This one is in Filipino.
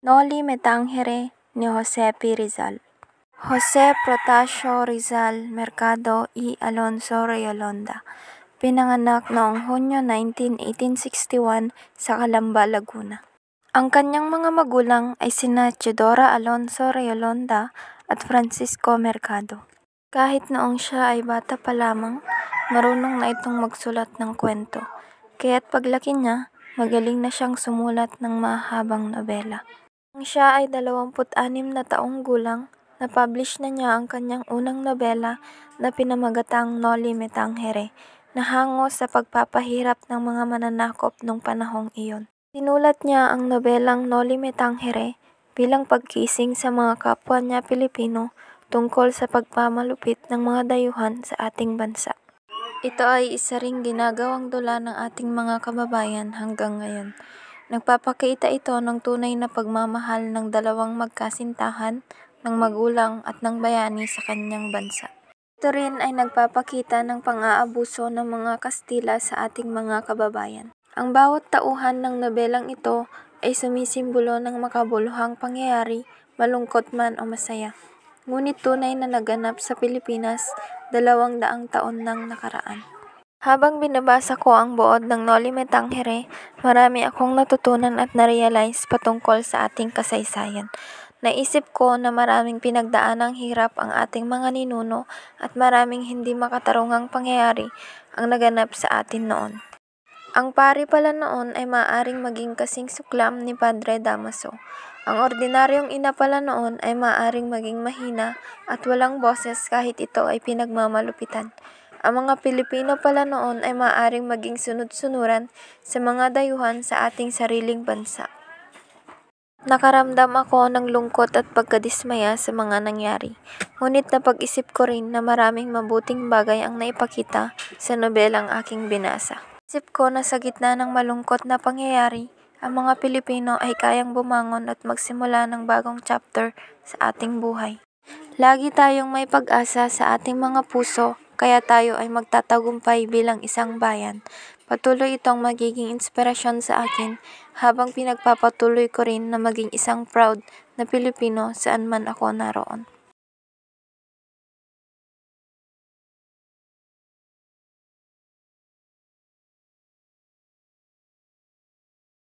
Noli Me Tangere ni Jose P. Rizal. Jose Protasio Rizal Mercado y Alonso Rayolonda. Pinanganak noong Hunyo 19, 1861 sa Calamba, Laguna. Ang kanyang mga magulang ay sina Teodora Alonso Rayolonda at Francisco Mercado. Kahit noong siya ay bata pa lamang, marunong na itong magsulat ng kwento. Kaya't paglaki niya, magaling na siyang sumulat ng mahabang nobela. Nang siya ay 26 na taong gulang, na-publish na niya ang kanyang unang nobela na pinamagatang Noli Me Tangere, na hango sa pagpapahirap ng mga mananakop nung panahong iyon. Sinulat niya ang nobelang Noli Me Tangere bilang pagkising sa mga kapwa niya Pilipino tungkol sa pagpamalupit ng mga dayuhan sa ating bansa. Ito ay isa ring ginagawang dula ng ating mga kababayan hanggang ngayon. Nagpapakita ito ng tunay na pagmamahal ng dalawang magkasintahan, ng magulang at ng bayani sa kanyang bansa. Ito rin ay nagpapakita ng pang-aabuso ng mga Kastila sa ating mga kababayan. Ang bawat tauhan ng nobelang ito ay sumisimbolo ng makabuluhang pangyayari, malungkot man o masaya. Ngunit tunay na naganap sa Pilipinas 200 taon nang nakaraan. Habang binabasa ko ang buod ng Noli Me Tangere, marami akong natutunan at na-realize patungkol sa ating kasaysayan. Naisip ko na maraming pinagdaanang hirap ang ating mga ninuno at maraming hindi makatarungang pangyayari ang naganap sa atin noon. Ang pari pala noon ay maaaring maging kasing suklam ni Padre Damaso. Ang ordinaryong ina pala noon ay maaaring maging mahina at walang boses kahit ito ay pinagmamalupitan. Ang mga Pilipino pala noon ay maaaring maging sunod-sunuran sa mga dayuhan sa ating sariling bansa. Nakaramdam ako ng lungkot at pagkadismaya sa mga nangyari. Ngunit napag-isip ko rin na maraming mabuting bagay ang naipakita sa nobelang aking binasa. Isip ko na sa gitna ng malungkot na pangyayari, ang mga Pilipino ay kayang bumangon at magsimula ng bagong chapter sa ating buhay. Lagi tayong may pag-asa sa ating mga puso, kaya tayo ay magtatagumpay bilang isang bayan. Patuloy itong magiging inspirasyon sa akin habang pinagpapatuloy ko rin na maging isang proud na Pilipino saan man ako naroon.